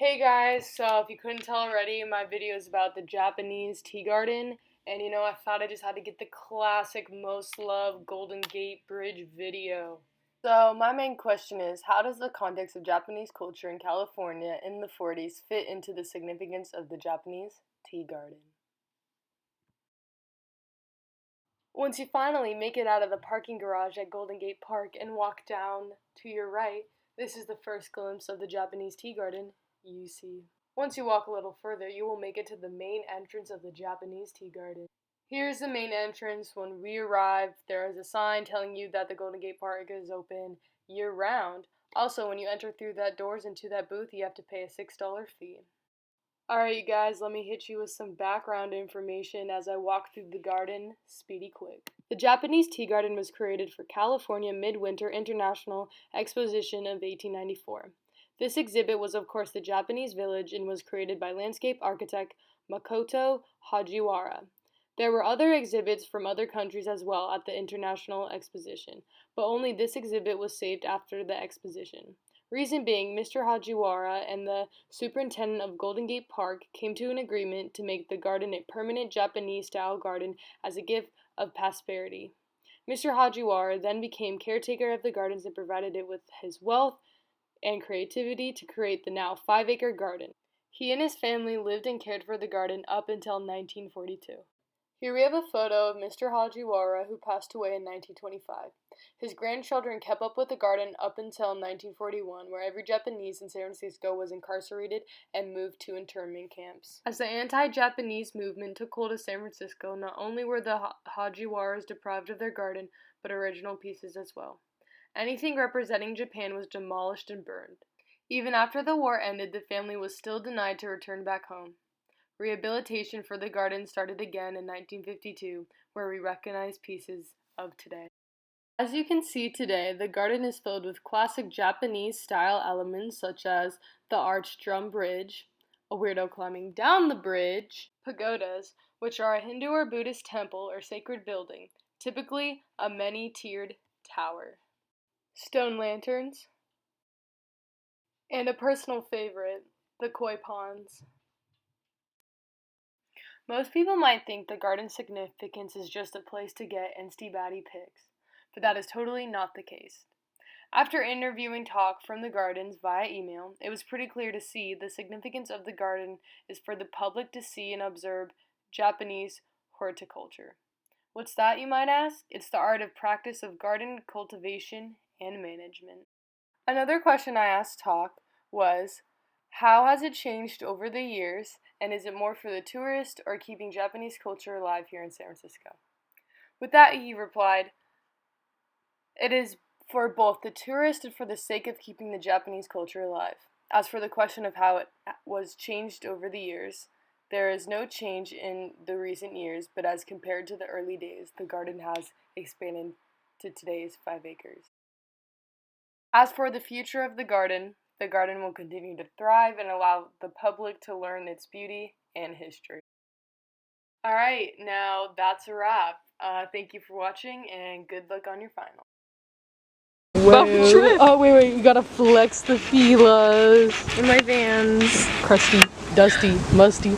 Hey guys, so if you couldn't tell already, my video is about the Japanese tea garden, and I thought I just had to get the classic most loved Golden Gate Bridge video. So my main question is, how does the context of Japanese culture in California in the 40s fit into the significance of the Japanese tea garden? Once you finally make it out of the parking garage at Golden Gate Park and walk down to your right, this is the first glimpse of the Japanese tea garden you see. Once you walk a little further, you will make it to the main entrance of the Japanese tea garden. Here's the main entrance. When we arrived, there is a sign telling you that the Golden Gate Park is open year-round. Also, when you enter through that doors into that booth, you have to pay a $6 fee. Alright you guys, let me hit you with some background information as I walk through the garden, speedy quick. The Japanese tea garden was created for California Midwinter International Exposition of 1894. This exhibit was of course the Japanese village and was created by landscape architect Makoto Hajiwara. There were other exhibits from other countries as well at the International Exposition, but only this exhibit was saved after the exposition. Reason being, Mr. Hajiwara and the superintendent of Golden Gate Park came to an agreement to make the garden a permanent Japanese-style garden as a gift of prosperity. Mr. Hajiwara then became caretaker of the gardens and provided it with his wealth and creativity to create the now 5-acre garden. He and his family lived and cared for the garden up until 1942. Here we have a photo of Mr. Hajiwara, who passed away in 1925. His grandchildren kept up with the garden up until 1941, where every Japanese in San Francisco was incarcerated and moved to internment camps. As the anti-Japanese movement took hold of San Francisco, not only were the Hajiwaras deprived of their garden, but original pieces as well. Anything representing Japan was demolished and burned. Even after the war ended, the family was still denied to return back home. Rehabilitation for the garden started again in 1952, where we recognize pieces of today. As you can see today, the garden is filled with classic Japanese-style elements such as the arched drum bridge, a weirdo climbing down the bridge, pagodas, which are a Hindu or Buddhist temple or sacred building, typically a many-tiered tower, stone lanterns, and a personal favorite, the koi ponds. Most people might think the garden's significance is just a place to get Insta-baddie pics, but that is totally not the case. After interviewing talk from the gardens via email, it was pretty clear to see the significance of the garden is for the public to see and observe Japanese horticulture. What's that, you might ask? It's the art of practice of garden cultivation and management. Another question I asked talk was, how has it changed over the years, and is it more for the tourist or keeping Japanese culture alive here in San Francisco? With that, he replied, it is for both the tourist and for the sake of keeping the Japanese culture alive. As for the question of how it was changed over the years, there is no change in the recent years, but as compared to the early days, the garden has expanded to today's 5 acres. As for the future of the garden will continue to thrive and allow the public to learn its beauty and history. Alright, now that's a wrap. Thank you for watching and good luck on your final. Oh, wait, we gotta flex the Fila's. And my Vans. Crusty, dusty, musty.